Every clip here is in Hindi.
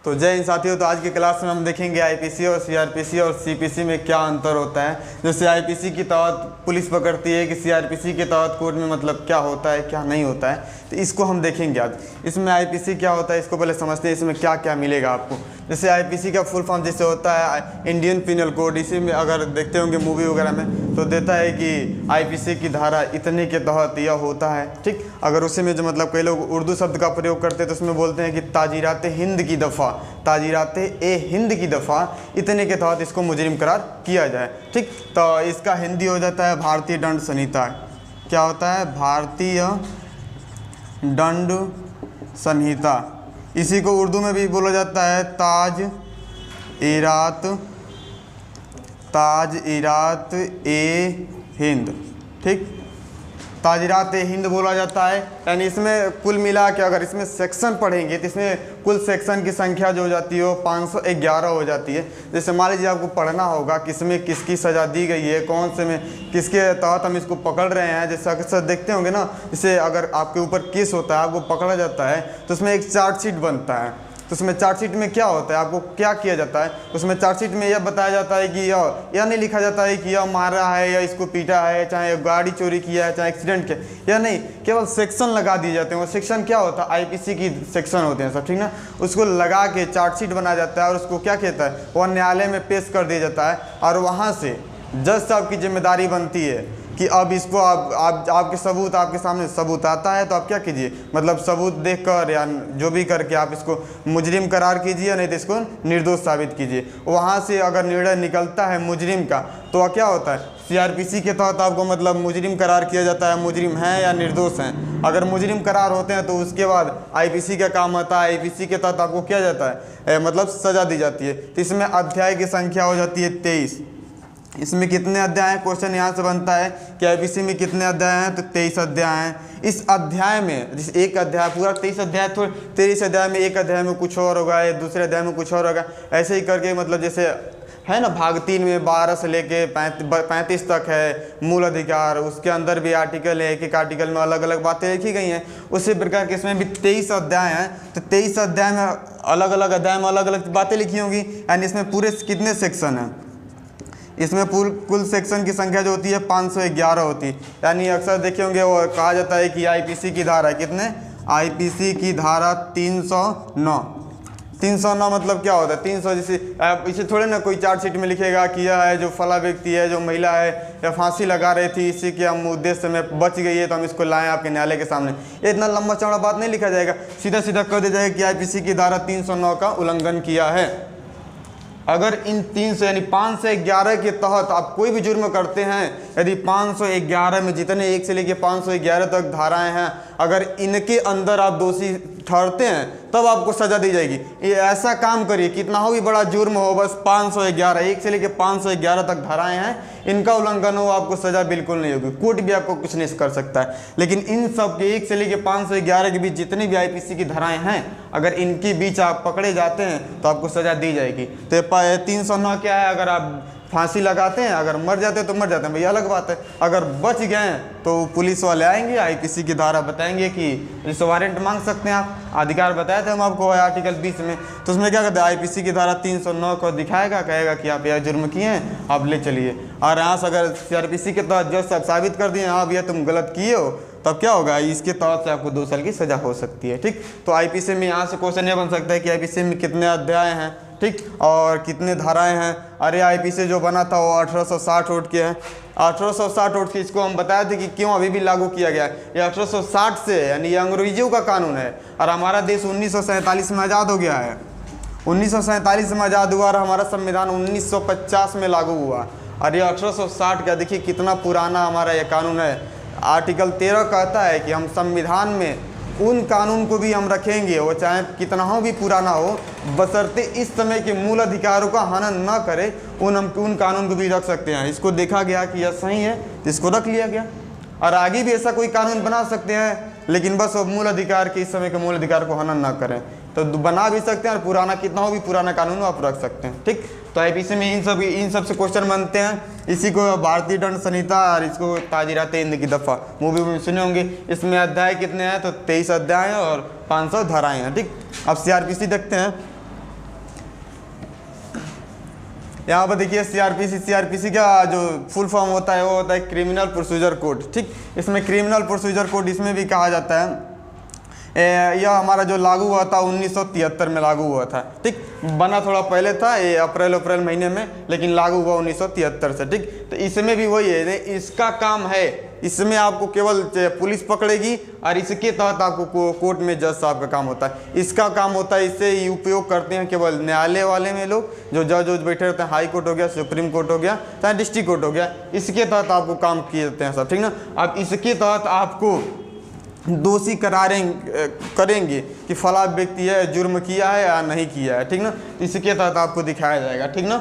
तो जय हिंद साथियों। तो आज की क्लास में हम देखेंगे आईपीसी और सीआरपीसी और सीपीसी में क्या अंतर होता है। जैसे आईपीसी के तहत पुलिस पकड़ती है कि सीआरपीसी के तहत कोर्ट में मतलब क्या होता है क्या नहीं होता है, तो इसको हम देखेंगे आज। इसमें आईपीसी क्या होता है इसको पहले समझते हैं, इसमें क्या क्या मिलेगा आपको। जैसे आईपीसी का फुल फॉर्म जैसे होता है इंडियन पिनल कोड, इसी में अगर देखते होंगे मूवी वगैरह में तो देता है कि आईपीसी की धारा इतने के तहत यह होता है। ठीक, अगर उसी में जो मतलब कई लोग उर्दू शब्द का प्रयोग करते हैं तो उसमें बोलते हैं कि ताजीरात हिंद की दफ़ा, ताजीरात ए हिंद की दफ़ा इतने के तहत इसको मुजरिम करार किया जाए। ठीक, तो इसका हिंदी हो जाता है भारतीय दंड संहिता। क्या होता है? भारतीय दंड संहिता। इसी को उर्दू में भी बोला जाता है ताज इरात ए हिंद। ठीक, ताजीरात ए हिंद बोला जाता है। यानी इसमें कुल मिला के अगर इसमें सेक्शन पढ़ेंगे तो इसमें कुल सेक्शन की संख्या जो हो जाती है वो 511 हो जाती है। जैसे मान लीजिए आपको पढ़ना होगा किसमें किसकी सज़ा दी गई है, कौन से में किसके तहत हम इसको पकड़ रहे हैं। जैसे अक्सर देखते होंगे ना, जैसे अगर आपके ऊपर केस होता है, आपको पकड़ा जाता है तो उसमें एक चार्जशीट बनता है। तो उसमें चार्जशीट में क्या होता है, आपको क्या किया जाता है, उसमें चार्जशीट में यह बताया जाता है कि यह नहीं लिखा जाता है कि यह मारा है या इसको पीटा है, चाहे गाड़ी चोरी किया है, चाहे एक्सीडेंट किया, या नहीं, केवल सेक्शन लगा दिए जाते हैं। वो सेक्शन क्या होता है? आईपीसी की सेक्शन होते हैं सब, ठीक ना। उसको लगा के चार्जशीट बनाया जाता है और उसको क्या कहता है, वह न्यायालय में पेश कर दिया जाता है। और वहाँ से जज साहब की जिम्मेदारी बनती है कि अब इसको आपके सबूत, आपके सामने सबूत आता है तो आप क्या कीजिए, मतलब सबूत देखकर या जो भी करके आप इसको मुजरिम करार कीजिए, नहीं तो इसको निर्दोष साबित कीजिए। वहाँ से अगर निर्णय निकलता है मुजरिम का तो वह क्या होता है, सीआरपीसी के तहत आपको मतलब मुजरिम करार किया जाता है, मुजरिम हैं या निर्दोष हैं। अगर मुजरिम करार होते हैं तो उसके बाद आईपीसी का काम आता है, आईपीसी के तहत आपको किया जाता है मतलब सज़ा दी जाती है। तो इसमें अध्याय की संख्या हो जाती है 23। इसमें कितने अध्याय हैं, क्वेश्चन यहाँ से बनता है कि आईपीसी में कितने अध्याय हैं, तो 23 अध्याय हैं। इस अध्याय में जिस एक अध्याय पूरा 23 अध्याय, थोड़ा 23 अध्याय में एक अध्याय में कुछ और होगा, दूसरे अध्याय में कुछ और होगा, ऐसे ही करके मतलब जैसे है ना, भाग 3 में 12 से लेके 35 तक है मूल अधिकार, उसके अंदर भी आर्टिकल है, एक एक आर्टिकल में अलग अलग बातें लिखी गई हैं। उसी प्रकार के इसमें भी 23 अध्याय हैं। तो 23 अध्याय में अलग अलग अध्याय में अलग अलग बातें लिखी होंगी। यानी इसमें पूरे कितने सेक्शन हैं, इसमें कुल सेक्शन की संख्या जो होती है 511 होती है। यानी अक्सर देखे होंगे वो कहा जाता है कि आईपीसी की धारा कितने, आईपीसी की धारा 309 मतलब क्या होता है 300। जैसे इसे थोड़े ना कोई चार्जशीट में लिखेगा कि यह है जो फला व्यक्ति है, जो महिला है या फांसी लगा रही थी, इसी के हम उद्देश्य में बच गई है तो हम इसको लाएं आपके न्यायालय के सामने। ये इतना लंबा चौड़ा बात नहीं लिखा जाएगा, सीधा सीधा कर दिया जाएगा कि आईपीसी की धारा 309 का उल्लंघन किया है। अगर इन 300 यानी 511 के तहत आप कोई भी जुर्म करते हैं, यदि 511 में जितने 1 से लेकर 511 तक धाराएं हैं, अगर इनके अंदर आप दोषी ठहरते हैं तब आपको सज़ा दी जाएगी। ये ऐसा काम करिए, कितना हो भी बड़ा जुर्म हो, बस 511 1 से लेकर 511 तक धाराएं हैं, इनका उल्लंघन हो आपको सज़ा बिल्कुल नहीं होगी, कोर्ट भी आपको कुछ नहीं कर सकता है। लेकिन इन सब के 1 से लेकर 511 के बीच जितनी भी आईपीसी की धाराएं हैं, अगर इनके बीच आप पकड़े जाते हैं तो आपको सज़ा दी जाएगी। तो 309 क्या है, अगर आप फांसी लगाते हैं, अगर मर जाते हैं तो मर जाते हैं, भैया अलग बात है। अगर बच गए तो पुलिस वाले आएंगे, आईपीसी की धारा बताएंगे कि रिश्वत वारंट मांग सकते हैं आप, अधिकार बताए थे हम आपको आर्टिकल 20 में। तो उसमें क्या कहते हैं, आईपीसी की धारा 309 को दिखाएगा, कहेगा कि आप यह जुर्म किए हैं, आप ले चलिए। और यहाँ से अगर सीआरपीसी के तहत जज साहब साबित कर दिए हाँ भैया तुम गलत किए हो, तब क्या होगा, इसके तहत से आपको 2 साल की सज़ा हो सकती है। ठीक, तो आईपीसी में यहाँ से क्वेश्चन यह बन सकता है कि आईपीसी में कितने अध्याय हैं, ठीक, और कितने धाराएं हैं। अरे आईपीसी जो बना था वो 1860 उठ के है, 1860 उठ के इसको हम बताए थे कि क्यों अभी भी लागू किया गया है। ये 1860 से, यानी ये अंग्रेजों का कानून है और हमारा देश 1947 में आज़ाद हो गया है। 1947 में आज़ाद हुआ और हमारा संविधान 1950 में लागू हुआ। और ये 1860 का देखिए कितना पुराना हमारा ये कानून है। आर्टिकल 13 कहता है कि हम संविधान में उन कानून को भी हम रखेंगे, वो चाहे कितना हो भी पुराना हो, बशर्ते इस समय के मूल अधिकारों का हनन न करे, उन कानून को भी रख सकते हैं। इसको देखा गया कि यह सही है, इसको रख लिया गया। और आगे भी ऐसा कोई कानून बना सकते हैं, लेकिन बस वो मूल अधिकार के इस समय के मूल अधिकार को हनन न करें। तो बना भी सकते हैं और पुराना कितना हो भी पुराना कानून आप रख सकते हैं। ठीक, तो आईपीसी में इन सब से क्वेश्चन बनते हैं। इसी को भारतीय दंड संहिता और इसको ताजीरात हिंद की दफ़ा मूवी में सुने होंगे। इसमें अध्याय कितने हैं, तो 23 अध्याय हैं और 500 धाराएं हैं। ठीक, अब सीआरपीसी देखते हैं। यहाँ पर देखिए सीआरपीसी का जो फुल फॉर्म होता है वो होता है क्रिमिनल प्रोसीजर कोड। ठीक, इसमें क्रिमिनल प्रोसीजर कोड इसमें भी कहा जाता है। यह हमारा जो लागू हुआ था 1973 में लागू हुआ था। ठीक, बना थोड़ा पहले था, ये अप्रैल महीने में, लेकिन लागू हुआ 1973 से। ठीक, तो इसमें भी वही है, इसका काम है, इसमें आपको केवल पुलिस पकड़ेगी और इसके तहत आपको कोर्ट में जज साहब का काम होता है। इसका काम होता है, इससे उपयोग करते हैं केवल न्यायालय वाले में लोग, जो जज बैठे रहते हैं, हाई कोर्ट हो गया, सुप्रीम कोर्ट हो गया, चाहे डिस्ट्रिक्ट कोर्ट हो गया, इसके तहत आपको काम किए जाते हैं सब। ठीक ना, अब इसके तहत आपको दोषी करेंगे कि फला व्यक्ति है जुर्म किया है या नहीं किया है। ठीक ना, इसके तहत आपको दिखाया जाएगा। ठीक ना,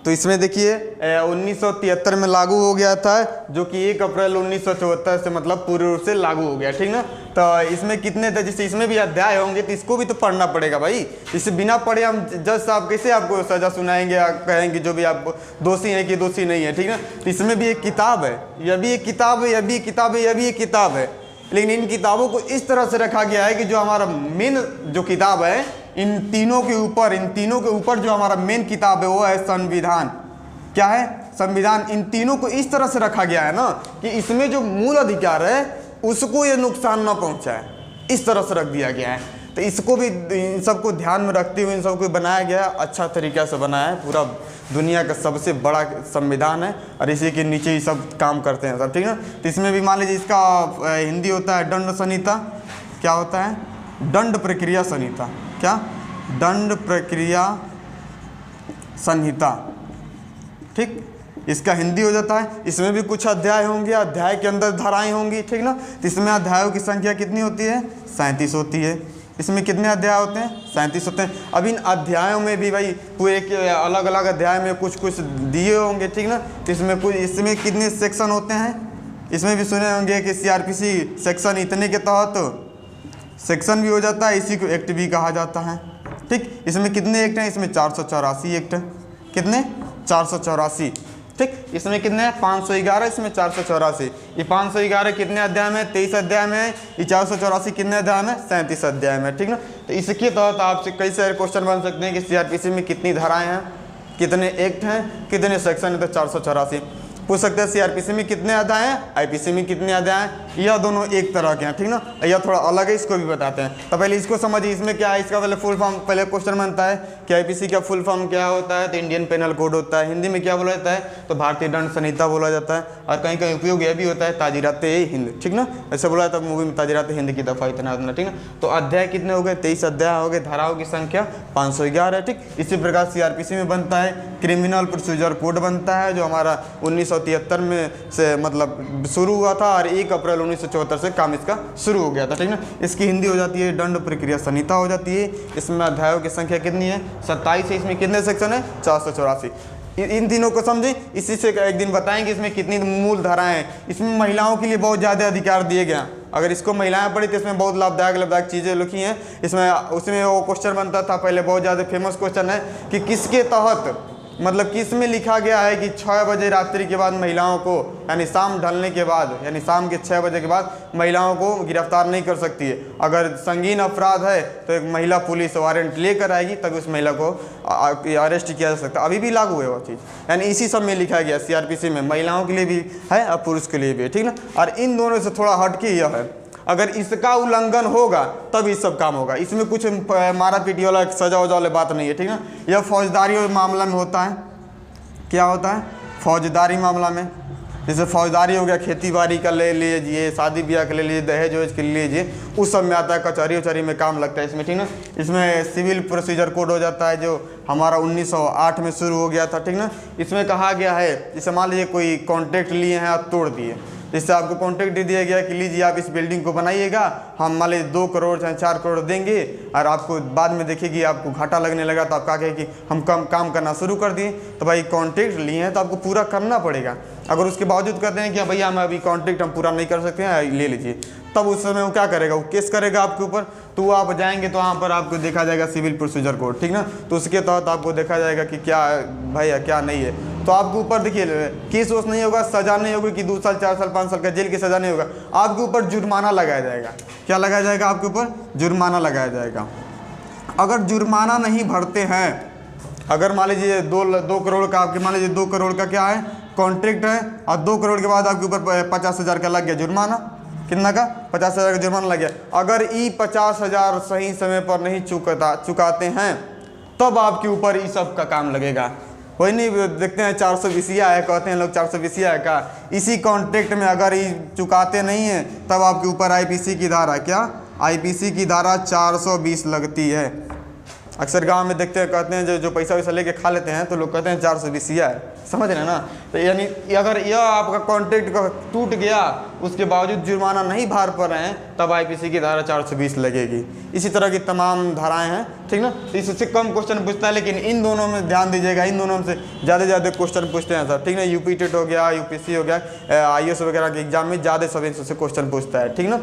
तो इसमें देखिए 1973 में लागू हो गया था, जो कि 1 अप्रैल 1974 से मतलब पूरे रूप से लागू हो गया। ठीक ना, तो इसमें कितने थे, जैसे इसमें भी अध्याय होंगे तो इसको भी तो पढ़ना पड़ेगा भाई। इसे बिना पढ़े हम जज साहब कैसे आपको सजा सुनाएंगे या कहेंगे जो भी आप दोषी हैं कि दोषी नहीं है। ठीक ना, तो इसमें भी एक किताब है, यह भी एक किताब है, यह भी एक किताब है, यह भी एक किताब है, लेकिन इन किताबों को इस तरह से रखा गया है कि जो हमारा मेन जो किताब है, इन तीनों के ऊपर जो हमारा मेन किताब है वो है संविधान। क्या है? संविधान। इन तीनों को इस तरह से रखा गया है ना कि इसमें जो मूल अधिकार है उसको ये नुकसान ना पहुंचाए, इस तरह से रख दिया गया है। तो इसको भी, इन सबको ध्यान में रखते हुए इन सबको बनाया गया है, अच्छा तरीक़ा से बनाया है। पूरा दुनिया का सबसे बड़ा संविधान है और इसी के नीचे ही सब काम करते हैं सब। ठीक है, तो इसमें भी मान लीजिए इसका हिंदी होता है दंड संहिता। क्या होता है? दंड प्रक्रिया संहिता। क्या? दंड प्रक्रिया संहिता। ठीक, इसका हिंदी हो जाता है। इसमें भी कुछ अध्याय होंगे, अध्याय के अंदर धाराएं होंगी। ठीक ना, तो इसमें अध्यायों की संख्या कितनी होती है? 37 होती है। इसमें कितने अध्याय होते हैं? 37 होते हैं। अब इन अध्यायों में भी भाई पूरे अलग अलग अध्याय में कुछ कुछ दिए होंगे। ठीक ना, तो इसमें कितने सेक्शन होते हैं? इसमें भी सुने होंगे कि सीआरपीसी सेक्शन इतने के तहत सेक्शन भी हो जाता है, इसी को एक्ट भी कहा जाता है। ठीक, इसमें कितने एक्ट हैं? इसमें 484 एक्ट है। कितने? 484। ठीक, इसमें कितने हैं? 511, इसमें 484। ये 511 कितने अध्याय में? 23 अध्याय में है। ये 484 कितने अध्याय में? 37 अध्याय में। ठीक ना, तो इसके तहत आपसे कई सारे क्वेश्चन बन सकते हैं कि सीआरपीसी में कितनी धाराएं हैं, कितने एक्ट हैं, कितने सेक्शन है। तो 484 पूछ सकते हैं। सीआरपीसी में कितने अध्याय हैं, आईपीसी में कितने अध्याय हैं। यह दोनों एक तरह के हैं। ठीक ना, यह थोड़ा अलग है, इसको भी बताते हैं। तो पहले इसको समझिए, इसमें क्या है, इसका पहले फुल फॉर्म, पहले क्वेश्चन बनता है कि आईपीसी का फुल फॉर्म क्या होता है। तो इंडियन पेनल कोड होता है। हिंदी में क्या बोला जाता है? तो भारतीय दंड संहिता बोला जाता है। और कहीं कहीं उपयोग यह भी होता है ताजीरात-ए-हिंद। ठीक ना, ऐसे बोला जाता है मूवी में, ताजीरात-ए-हिंद की दफ़ा इतना उतना। ठीक ना, तो अध्याय कितने हो गए? 23 अध्याय हो गए। धाराओं की संख्या 511 है। ठीक, इसी प्रकार सीआरपीसी में बनता है क्रिमिनल प्रोसीजर कोड बनता है, जो हमारा 1973 में से मतलब शुरू हुआ था और 1 अप्रैल 1974 से काम इसका शुरू हो गया था। ठीक ना, इसकी हिंदी हो जाती है दंड प्रक्रिया संहिता हो जाती है। इसमें अध्यायों की संख्या कितनी है? 27 है। इसमें कितने सेक्शन है? 484। इन तीनों को समझे, इसी से एक दिन बताएंगे इसमें कितनी मूल धाराएं हैं। इसमें महिलाओं के लिए बहुत ज़्यादा अधिकार दिए गए। अगर इसको महिलाएं पढ़ी तो इसमें बहुत लाभदायक चीज़ें लिखी हैं। इसमें उसमें वो क्वेश्चन बनता था पहले, बहुत ज़्यादा फेमस क्वेश्चन है कि किसके तहत, मतलब किस में लिखा गया है कि 6 बजे रात्रि के बाद महिलाओं को, यानी शाम ढलने के बाद, यानी शाम के 6 बजे के बाद महिलाओं को गिरफ्तार नहीं कर सकती है। अगर संगीन अपराध है तो एक महिला पुलिस वारंट लेकर आएगी, तब उस महिला को अरेस्ट किया जा सकता है। अभी भी लागू है वो चीज़, यानी इसी सब में लिखा गया सीआरपीसी में, महिलाओं के लिए भी है और पुरुष के लिए भी है। ठीक ना, और इन दोनों से थोड़ा हटके यह है, अगर इसका उल्लंघन होगा तब ये सब काम होगा। इसमें कुछ मारा पीटी वाला सजा वजा वाली बात नहीं है। ठीक ना, यह फौजदारी मामला में होता है। क्या होता है? फौजदारी मामला में, जैसे फौजदारी हो गया, खेती बाड़ी का ले लीजिए, शादी ब्याह का ले लीजिए, दहेज वहेज के ले लीजिए, उस सब में आता है। कचहरी उचहरी में काम लगता है इसमें। ठीक ना, इसमें सिविल प्रोसीजर कोड हो जाता है, जो हमारा 1908 में शुरू हो गया था। ठीक ना, इसमें कहा गया है, जैसे मान लीजिए कोई कॉन्ट्रैक्ट लिए हैं, आप तोड़ दिए, जिससे आपको कॉन्ट्रैक्ट दे दिया गया कि लीजिए आप इस बिल्डिंग को बनाइएगा, हम मान लीजिए 2 करोड़ या 4 करोड़ देंगे, और आपको बाद में देखिए आपको घाटा लगने लगा, तो आप क्या कहें कि हम काम करना शुरू कर दिए। तो भाई कॉन्ट्रैक्ट लिए हैं तो आपको पूरा करना पड़ेगा। अगर उसके बावजूद कहते हैं कि भैया हम अभी कॉन्ट्रैक्ट हम पूरा नहीं कर सकते हैं, ले लीजिए, तब उस समय वो क्या करेगा? वो केस करेगा आपके ऊपर। तो आप जाएंगे तो वहाँ पर आपको देखा जाएगा सिविल प्रोसीजर कोड। ठीक ना, तो उसके तहत आपको देखा जाएगा कि क्या भैया क्या नहीं है। तो आपके ऊपर देखिए केस वोस नहीं होगा, सजा नहीं होगी कि 2 साल 4 साल 5 साल का जेल की सजा नहीं होगा, आपके ऊपर जुर्माना लगाया जाएगा। क्या लगाया जाएगा? आपके ऊपर जुर्माना लगाया जाएगा। अगर जुर्माना नहीं भरते हैं, अगर मान लीजिए 2 करोड़ का आपके, मान लीजिए 2 करोड़ का क्या है कॉन्ट्रैक्ट है, और 2 करोड़ के बाद आपके ऊपर 50,000 का लग गया जुर्माना, कितना का 50,000 का जुर्माना लग गया। अगर ई 50,000 सही समय पर नहीं चुकाते हैं तब आपके ऊपर ई सब का काम लगेगा। वही नहीं देखते हैं 420 है, कहते हैं लोग 420 है का, इसी कॉन्ट्रैक्ट में अगर ये चुकाते नहीं हैं तब आपके ऊपर आईपीसी की धारा, क्या आईपीसी की धारा 420 लगती है। अक्सर गांव में देखते हैं, कहते हैं जो पैसा वैसा लेके खा लेते हैं तो लोग कहते हैं 420 है, समझ रहे हैं ना। तो यानी अगर यह आपका कॉन्ट्रैक्ट टूट गया उसके बावजूद जुर्माना नहीं भर पा रहे हैं तब आईपीसी की धारा 420 लगेगी। इसी तरह की तमाम धाराएं हैं, ठीक ना। तो इससे कम क्वेश्चन पूछता है, लेकिन इन दोनों में ध्यान दीजिएगा, इन दोनों में से ज़्यादा क्वेश्चन पूछते हैं सर, ठीक ना। यूपी टेट हो गया, यूपीसी हो गया, आईएएस वगैरह के एग्जाम में ज़्यादा सब इनसे क्वेश्चन पूछता है, ठीक ना।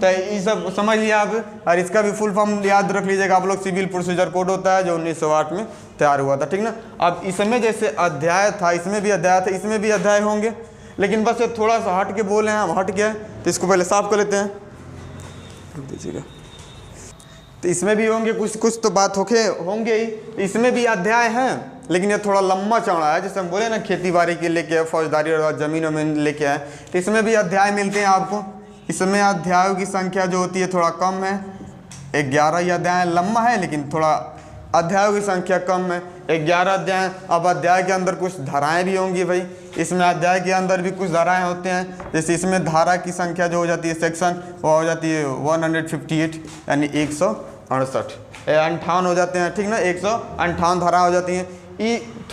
तो ये सब समझ लिया आप, और इसका भी फुल फॉर्म याद रख लीजिएगा आप लोग। सिविल प्रोसीजर कोड होता है जो 1908 में तैयार हुआ था, ठीक ना। अब इसमें जैसे अध्याय था, इसमें भी अध्याय था, इसमें भी अध्याय होंगे, लेकिन बस ये थोड़ा सा हट के बोले हैं हम, हट गया है तो इसको पहले साफ कर लेते हैं, दीजिएगा। तो इसमें भी होंगे कुछ तो बात होंगे ही। इसमें भी अध्याय हैं, लेकिन ये थोड़ा लंबा चौड़ा है, जैसे हम बोले ना खेती बाड़ी के लेके, फौजदारी और जमीनों में लेके आए, तो इसमें भी अध्याय मिलते हैं आपको। इसमें अध्यायों की संख्या जो होती है थोड़ा कम है, 11 ही अध्याय, लंबा है लेकिन थोड़ा अध्यायों की संख्या कम है, 11 अध्याय। अब अध्याय के अंदर कुछ धाराएं भी होंगी भाई, इसमें अध्याय के अंदर भी कुछ धाराएं होते हैं। जैसे इसमें धारा की संख्या जो हो जाती है सेक्शन, वो हो जाती है 158, यानी 168, 58 हो जाते हैं, ठीक ना। 158 धारा हो जाती हैं,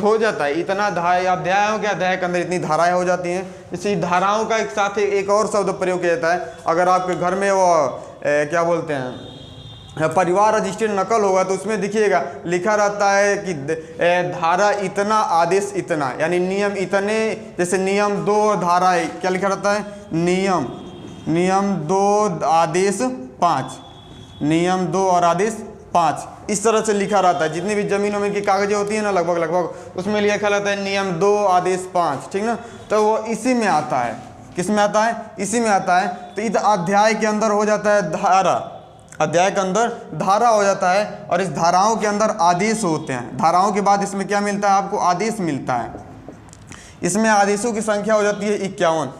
हो जाता है इतना अध्याय हो गया, अध्याय के अंदर इतनी धाराएं हो जाती हैं। इसी धाराओं का एक साथ एक और शब्द प्रयोग किया जाता है। अगर आपके घर में वो क्या बोलते हैं परिवार रजिस्टर्ड नकल होगा तो उसमें देखिएगा लिखा रहता है कि धारा इतना आदेश इतना, यानी नियम इतने। जैसे नियम 2 धारा क्या लिखा रहता है, नियम 2 आदेश 5, नियम 2 और आदेश 5, इस तरह से लिखा रहता है। जितनी भी जमीनों में की कागजें होती है ना, लगभग उसमें लिखा रहता है नियम 2 आदेश 5, ठीक ना। तो वो इसी में आता है, किस में आता है, इसी में आता है। तो इस अध्याय के अंदर हो जाता है धारा, अध्याय के अंदर धारा हो जाता है, और इस धाराओं के अंदर आदेश होते हैं। धाराओं के बाद इसमें क्या मिलता है आपको, आदेश मिलता है। इसमें आदेशों की संख्या हो जाती है 51।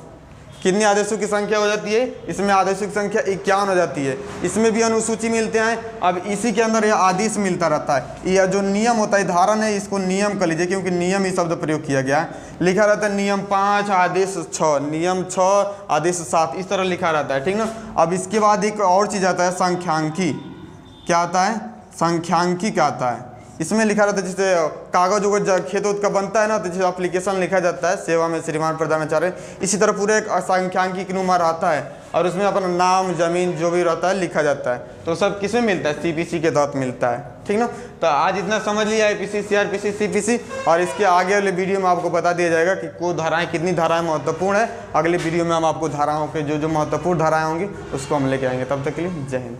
कितनी आदेशों की संख्या हो जाती है, इसमें आदेशों की संख्या 51 हो जाती है। इसमें भी अनुसूची मिलते हैं। अब इसी के अंदर यह आदेश मिलता रहता है। यह जो नियम होता है, धारण है, इसको नियम कर लीजिए, क्योंकि नियम ही शब्द प्रयोग किया गया है। लिखा रहता है नियम 5 आदेश 6, नियम 6 आदेश 7, इस तरह लिखा रहता है, ठीक ना। अब इसके बाद एक और चीज़ आता है संख्यांकी। क्या आता है, संख्यांकी क्या आता है। इसमें लिखा रहता है जैसे कागज उगज खेत उत का बनता है ना, तो जैसे एप्लीकेशन लिखा जाता है सेवा में श्रीमान प्रधानाचार्य, इसी तरह पूरे एक संख्यांकी नुमा रहता है, और उसमें अपना नाम जमीन जो भी रहता है लिखा जाता है। तो सब किसमें मिलता है, सीपीसी के तहत मिलता है, ठीक ना। तो आज इतना समझ लिया आईपीसी, सीआरपीसी, सीपीसी, और इसके आगे वाले वीडियो में आपको बता दिया जाएगा कि को धाराएं, कितनी धाराएं महत्वपूर्ण है। अगले वीडियो में हम आपको धाराओं के जो महत्वपूर्ण धाराएं होंगी उसको हम लेके आएंगे। तब तक के लिए जय हिंद।